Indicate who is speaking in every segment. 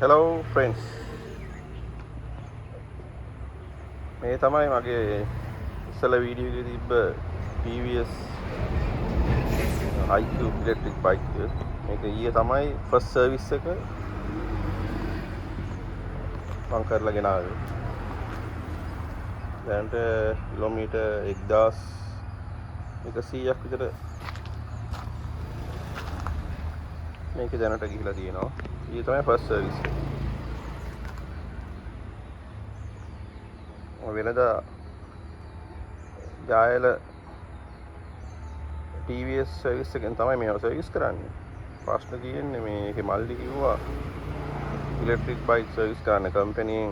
Speaker 1: hello friends. මේ තමයි මගේ ඉස්සල වීඩියෝ එකේ තිබ්බ TVS iQ electric bike එක. මේක ඊයේ තමයි first service එක මං කරලා ගෙන ආවේ. දැනට කිලෝමීටර් 1100ක් විතර මේක දැනට ගිහිලා තියෙනවා. ඊයේ තමයි first service එක. වෙනදා ජායල TVS සර්විස් එකෙන් තමයි මේව සර්විස් කරන්නේ. ප්‍රශ්න තියෙන්නේ මේකේ මල්ලි කිව්වා ඉලෙක්ට්‍රික් බයික් සර්විස් කරන්න කම්පැනියෙන්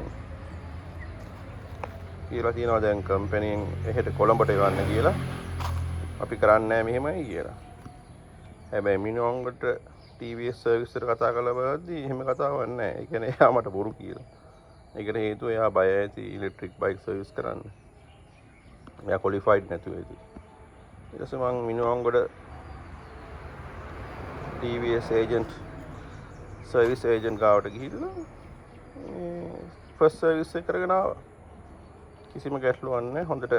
Speaker 1: කියලා තියෙනවා. දැන් කම්පැනියෙන් එහෙට කොළඹට එවන්න කියලා. අපි කරන්නේ නැහැ මෙහෙමයි කියලා. හැබැයි මිනිවංගට TVS සර්විස් එකට කතා කරලා බලද්දී එහෙම කතාවක් නැහැ. ඒ කියන්නේ එයා මට බොරු කියලා. ඒකට හේතුව එයා බය ඇති ඉලෙක්ට්‍රික් බයික් සර්විස් කරන්න. එයා ක්වොලිෆයිඩ් නැතුව ඇති. ඊට පස්සේ මං Minuwangoda TVS agent service agent ගාවට ගිහිල්ලා ෆස්ට් සර්විස් එක කරගෙන ආවා. කිසිම ගැටලුවක් නැහැ. හොඳට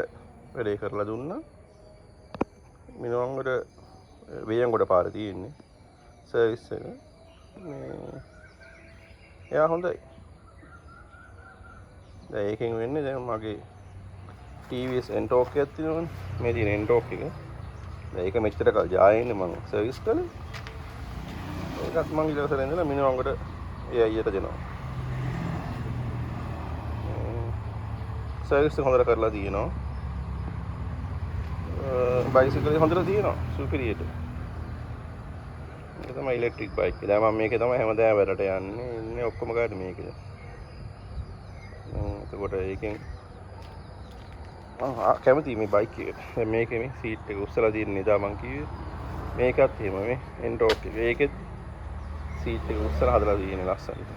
Speaker 1: වැඩේ කරලා දුන්නා. මිනුවන්ගොඩ වේයන්ගොඩ පාරේ තියෙන්නේ සර්විස් එක. එයා හොඳයි. දැන් ඒකෙන් වෙන්නේ දැන් මගේ TVS N-Torque එකක් තියෙනවනේ. මේ තියෙන N-Torque එක. දැන් ඒක මෙච්චර කල් ජායෙන්නේ මම සර්විස් කළේ. ඒකත් මං ඊළඟට ඉඳලා මිනිවංගොඩ ඒ අයියට දෙනවා. සර්විස් එක හොඳට කරලා තියෙනවා. බයිසිකල් එක හොඳට තියෙනවා සුපිරියට. ඒක තමයි ඉලෙක්ට්‍රික් බයික් එක. දැන් මම මේකේ තමයි හැමදාම වැඩට යන්නේ. ඉන්නේ ඔක්කොම ගාඩ මේකේ. එතකොට ඒකෙන් කැමති මේ බයික් එකට. දැන් මේකේ මේ සීට් එක උස්සලා තියෙන නිසා මං කිව්වේ මේකත් එහෙම මේ N-Torque එක. ඒකෙත් සීට් එක උස්සලා හදලා තියෙන ලස්සනට.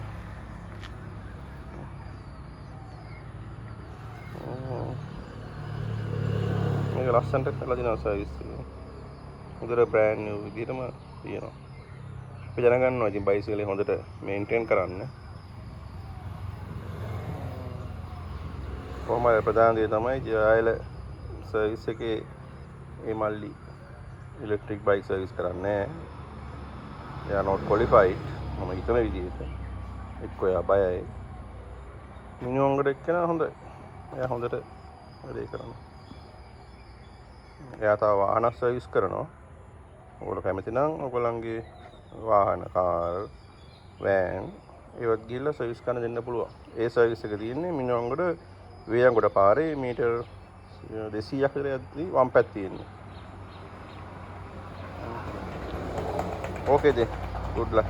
Speaker 1: මේක ලස්සනට කරලා දෙනවා සර්විස් එක. හොඳට බ්‍රෑන්ඩ් නිව් විදිහටම තියෙනවා. අපි දැනගන්නවා ඉතින් බයිසිකලේ හොඳට මේන්ටේන් කරන්න. කොහොමද ප්‍රධාන දේ තමයි ජායල සර්විස් එකේ මේ මල්ලි ඉලෙක්ට්‍රික් බයික් සර්විස් කරන්නේ නැහැ. එයා not qualified. මම හිතන විදිහට එක්ක එයා බයයි. මිනිවංගට එක්කන හොඳයි. එයා හොඳට වැඩේ කරනවා. එයා තව වාහන සර්විස් කරනවා. ඔයගොල්ලෝ කැමති නම් ඔයගොල්ලන්ගේ වාහන කාර් වෑන් ඒවත් ගිහිල්ලා සර්විස් කරන්න දෙන්න පුළුවන්. ඒ සර්විස් එක තියෙන්නේ මිනිවංගට වේයන්ගොඩ පාරේ මීටර් 200ක් විතර යද්දී වම් පැත්ත තියෙන්නේ. Okay then. Good luck.